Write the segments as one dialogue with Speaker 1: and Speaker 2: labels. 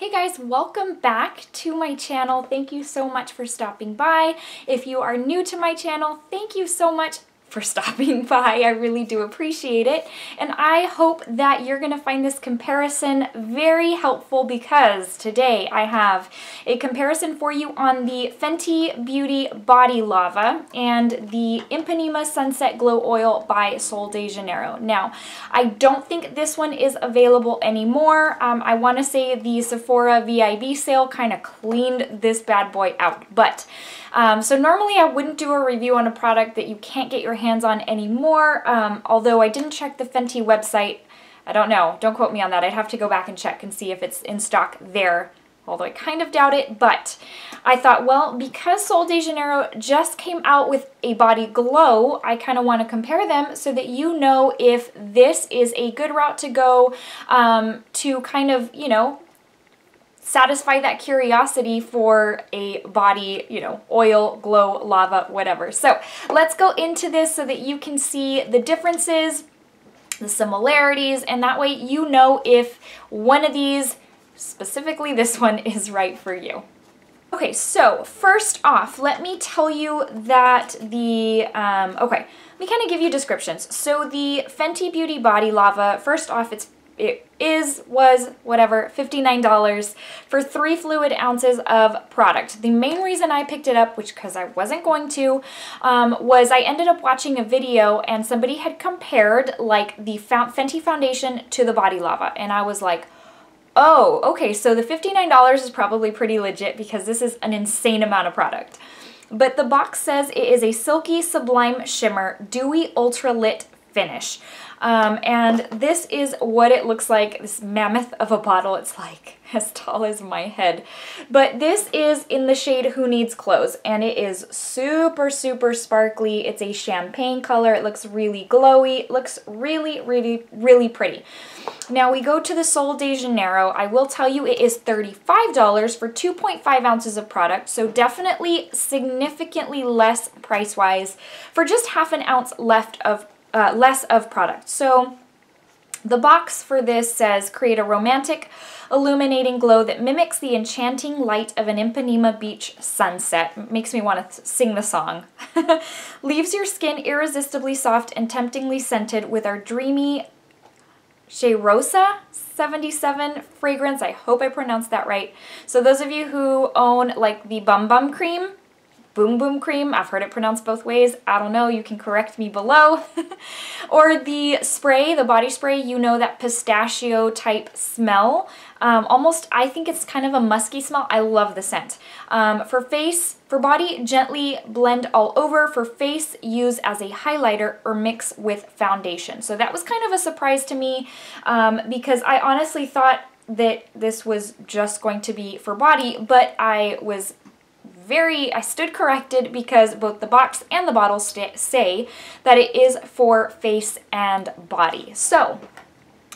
Speaker 1: Hey guys, welcome back to my channel. Thank you so much for stopping by. If you are new to my channel, thank you so much for stopping by. I really do appreciate it. And I hope that you're going to find this comparison very helpful because today I have a comparison for you on the Fenty Beauty Body Lava and the Ipanema Sunset Glow Oil by Sol de Janeiro. Now, I don't think this one is available anymore. I want to say the Sephora VIB sale kind of cleaned this bad boy out. But so normally I wouldn't do a review on a product that you can't get your hands on anymore, although I didn't check the Fenty website. I don't know. Don't quote me on that. I'd have to go back and check and see if it's in stock there, although I kind of doubt it. But I thought, well, because Sol de Janeiro just came out with a body glow, I kind of want to compare them so that you know if this is a good route to go to kind of, you know, satisfy that curiosity for a body, you know, oil, glow, lava, whatever. So let's go into this so that you can see the differences, the similarities, and that way you know if one of these, specifically this one, is right for you. Okay, so first off, let me tell you that the, okay, let me kind of give you descriptions. So the Fenty Beauty Body Lava, first off, was whatever, $59 for 3 fluid ounces of product. The main reason I picked it up, which because I wasn't going to, was I ended up watching a video and somebody had compared like the Fenty foundation to the Body Lava, and I was like, oh, okay, so the $59 is probably pretty legit because this is an insane amount of product. But the box says it is a silky sublime shimmer dewy ultra lit finish. And this is what it looks like, this mammoth of a bottle. It's like as tall as my head. But this is in the shade Who Needs Clothes, and it is super, super sparkly. It's a champagne color. It looks really glowy. It looks really, really, really pretty. Now we go to the Sol de Janeiro. I will tell you it is $35 for 2.5 ounces of product, so definitely significantly less price-wise for just half an ounce left of less of product. So the box for this says, create a romantic, illuminating glow that mimics the enchanting light of an Ipanema beach sunset. Makes me want to sing the song. Leaves your skin irresistibly soft and temptingly scented with our dreamy Cheirosa 77 fragrance. I hope I pronounced that right. So those of you who own like the Bum Bum cream, Boom Boom cream, I've heard it pronounced both ways. I don't know, you can correct me below. Or the spray, the body spray, you know, that pistachio type smell. Almost, I think it's kind of a musky smell. I love the scent. For face, for body, gently blend all over. For face, use as a highlighter or mix with foundation. So that was kind of a surprise to me because I honestly thought that this was just going to be for body, but I stood corrected because both the box and the bottle say that it is for face and body. So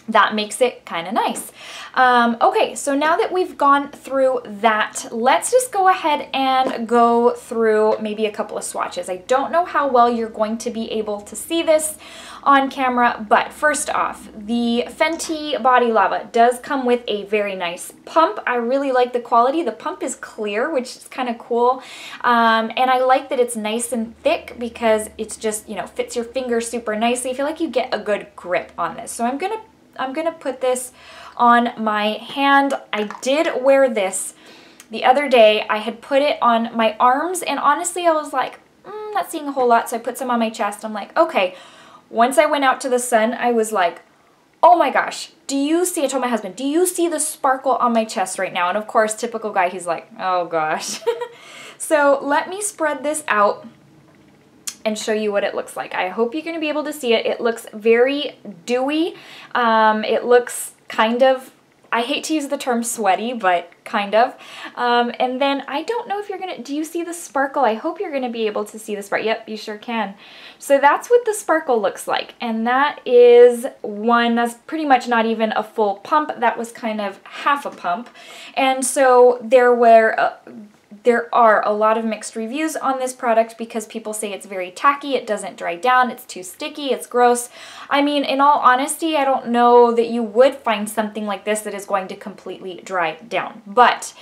Speaker 1: that makes it kind of nice. Okay, so now that we've gone through that, let's just go ahead and go through maybe a couple of swatches. I don't know how well you're going to be able to see this on camera, but first off, the Fenty Body Lava does come with a very nice pump. I really like the quality. The pump is clear, which is kind of cool, and I like that it's nice and thick because it's just, you know, fits your finger super nicely. I feel like you get a good grip on this. So I'm gonna put this on my hand. I did wear this the other day. I had put it on my arms, and honestly, I was like, not seeing a whole lot, so I put some on my chest. I'm like, okay. Once I went out to the sun, I was like, oh my gosh, do you see, I told my husband, do you see the sparkle on my chest right now? And of course, typical guy, he's like, oh gosh. So let me spread this out and show you what it looks like. I hope you're going to be able to see it. It looks very dewy. It looks kind of, I hate to use the term sweaty, but kind of. And then I don't know if you're going to, do you see the sparkle? I hope you're going to be able to see the sparkle. Yep, you sure can. So that's what the sparkle looks like. And that is one, that's pretty much not even a full pump. That was kind of half a pump. And so there were there are a lot of mixed reviews on this product because people say it's very tacky, it doesn't dry down, it's too sticky, it's gross. I mean, in all honesty, I don't know that you would find something like this that is going to completely dry down, but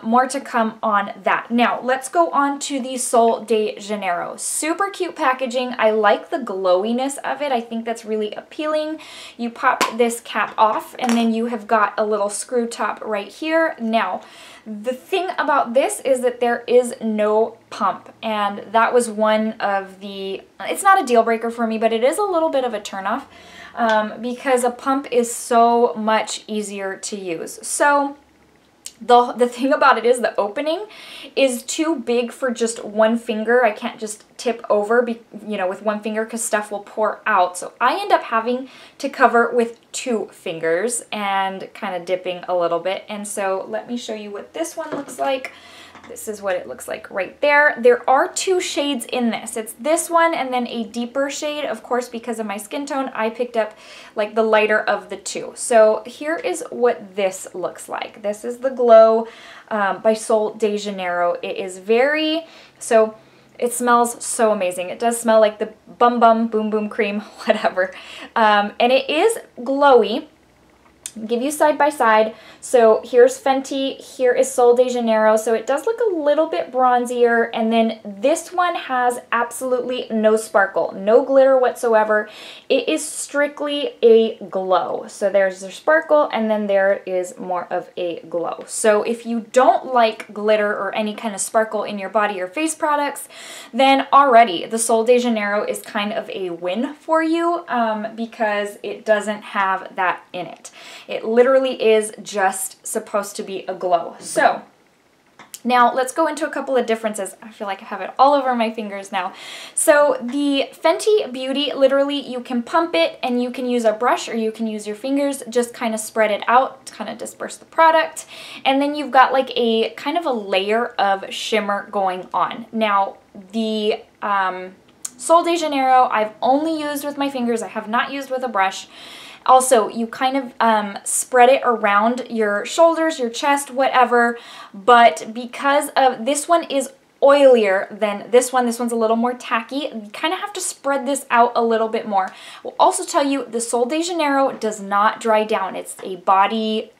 Speaker 1: more to come on that. Now, let's go on to the Sol de Janeiro. Super cute packaging. I like the glowiness of it. I think that's really appealing. You pop this cap off and then you have got a little screw top right here. Now, the thing about this is that there is no pump, and that was one of the, it's not a deal breaker for me, but it is a little bit of a turnoff because a pump is so much easier to use. So the thing about it is the opening is too big for just one finger. I can't just tip over, you know, with one finger because stuff will pour out. So I end up having to cover with 2 fingers and kind of dipping a little bit. And so let me show you what this one looks like. This is what it looks like right there. There are 2 shades in this. It's this one and then a deeper shade. Of course, because of my skin tone, I picked up like the lighter of the 2. So here is what this looks like. This is the Glow by Sol de Janeiro. It is very, so it smells so amazing. It does smell like the Bum Bum Boom Boom Cream, whatever. And it is glowy. Give you side by side. So here's Fenty, here is Sol de Janeiro. So it does look a little bit bronzier, and then this one has absolutely no sparkle, no glitter whatsoever. It is strictly a glow. So there's the sparkle, and then there is more of a glow. So if you don't like glitter or any kind of sparkle in your body or face products, then already the Sol de Janeiro is kind of a win for you because it doesn't have that in it. It literally is just supposed to be a glow. So now let's go into a couple of differences. I feel like I have it all over my fingers now. So the Fenty Beauty, literally you can pump it and you can use a brush or you can use your fingers, just kind of spread it out to kind of disperse the product. And then you've got like a kind of a layer of shimmer going on. Now the Sol de Janeiro I've only used with my fingers. I have not used with a brush. Also, you kind of spread it around your shoulders, your chest, whatever, but because of this one is oilier than this one's a little more tacky, you kind of have to spread this out a little bit more. We'll also tell you the Sol de Janeiro does not dry down. It's a body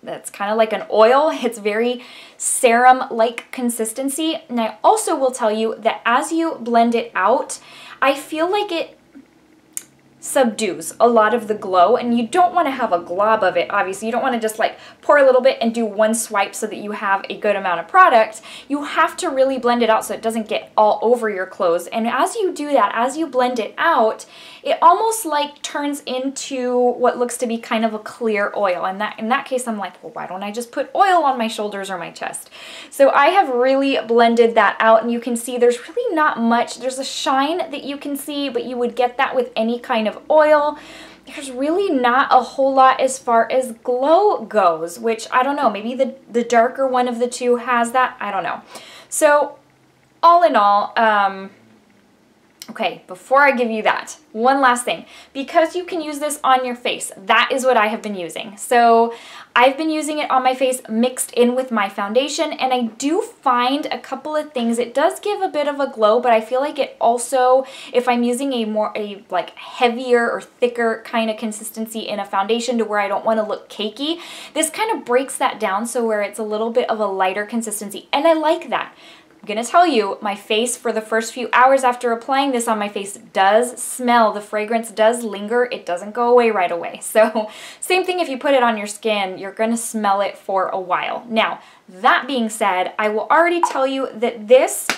Speaker 1: that's kind of like an oil. It's very serum-like consistency. And I also will tell you that as you blend it out, I feel like it subdues a lot of the glow, and you don't want to have a glob of it. Obviously, you don't want to just like pour a little bit and do one swipe so that you have a good amount of product. You have to really blend it out so it doesn't get all over your clothes. And as you do that, as you blend it out, it almost like turns into what looks to be kind of a clear oil. And in that case, I'm like, well, why don't I just put oil on my shoulders or my chest? So I have really blended that out, and you can see there's really not much. There's a shine that you can see, but you would get that with any kind of oil. There's really not a whole lot as far as glow goes, which I don't know, maybe the darker one of the 2 has that, I don't know. So all in all, okay, before I give you that, one last thing. Because you can use this on your face, that is what I have been using. So I've been using it on my face mixed in with my foundation, and I do find a couple of things. It does give a bit of a glow, but I feel like it also, if I'm using a like heavier or thicker kind of consistency in a foundation to where I don't want to look cakey, this kind of breaks that down so where it's a little bit of a lighter consistency, and I like that. I'm gonna tell you, my face for the first few hours after applying this on my face does smell. The fragrance does linger. It doesn't go away right away. So same thing if you put it on your skin, you're gonna smell it for a while. Now, that being said, I will already tell you that this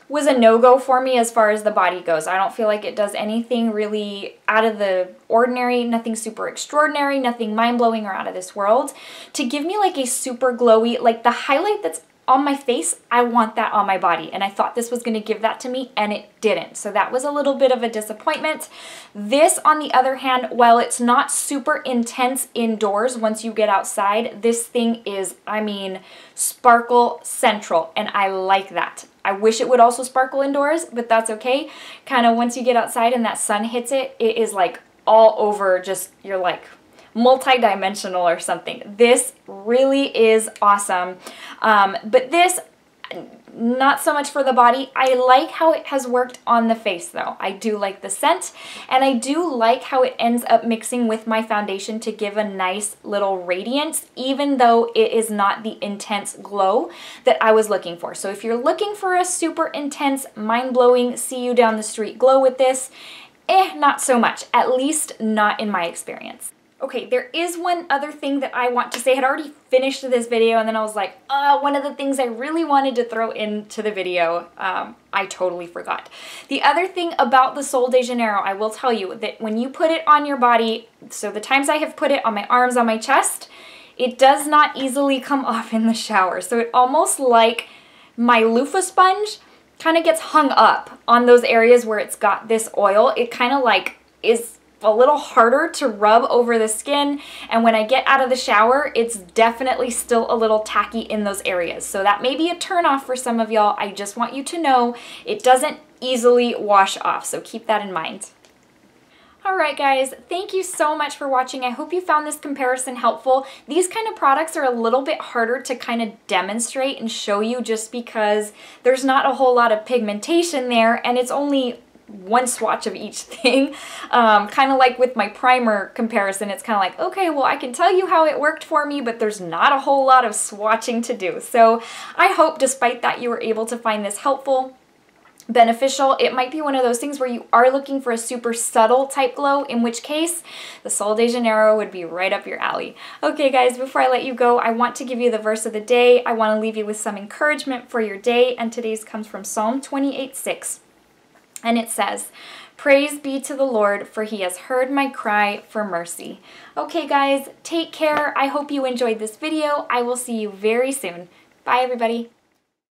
Speaker 1: was a no-go for me as far as the body goes. I don't feel like it does anything really out of the ordinary, nothing super extraordinary, nothing mind-blowing or out of this world. To give me like a super glowy, like the highlight that's on my face, I want that on my body, and I thought this was going to give that to me, and it didn't. So that was a little bit of a disappointment. This, on the other hand, while it's not super intense indoors once you get outside, this thing is, I mean, sparkle central, and I like that. I wish it would also sparkle indoors, but that's okay. Kind of once you get outside and that sun hits it, it is like all over, just, you're like multi-dimensional or something. This really is awesome. But this, Not so much for the body. I like how it has worked on the face though. I do like the scent, and I do like how it ends up mixing with my foundation to give a nice little radiance, even though it is not the intense glow that I was looking for. So if you're looking for a super intense, mind-blowing, see you down the street glow with this, not so much. At least not in my experience. Okay, there is one other thing that I want to say. I had already finished this video and then I was like, one of the things I really wanted to throw into the video, I totally forgot. The other thing about the Sol de Janeiro, I will tell you that when you put it on your body, so the times I have put it on my arms, on my chest, it does not easily come off in the shower. So it almost like my loofah sponge kind of gets hung up on those areas where it's got this oil. It kind of like is a little harder to rub over the skin, and when I get out of the shower, it's definitely still a little tacky in those areas. So that may be a turn off for some of y'all. I just want you to know it doesn't easily wash off, so keep that in mind. Alright guys, thank you so much for watching. I hope you found this comparison helpful. These kind of products are a little bit harder to kind of demonstrate and show you just because there's not a whole lot of pigmentation there, and it's only one swatch of each thing. Kind of like with my primer comparison, it's kind of like, okay, well, I can tell you how it worked for me, but there's not a whole lot of swatching to do. So I hope despite that you were able to find this helpful, beneficial. It might be one of those things where you are looking for a super subtle type glow, in which case the Sol de Janeiro would be right up your alley. Okay guys, before I let you go, I want to give you the verse of the day. I want to leave you with some encouragement for your day, and today's comes from Psalm 28:6. And it says, "Praise be to the Lord, for he has heard my cry for mercy." Okay guys, take care. I hope you enjoyed this video. I will see you very soon. Bye everybody.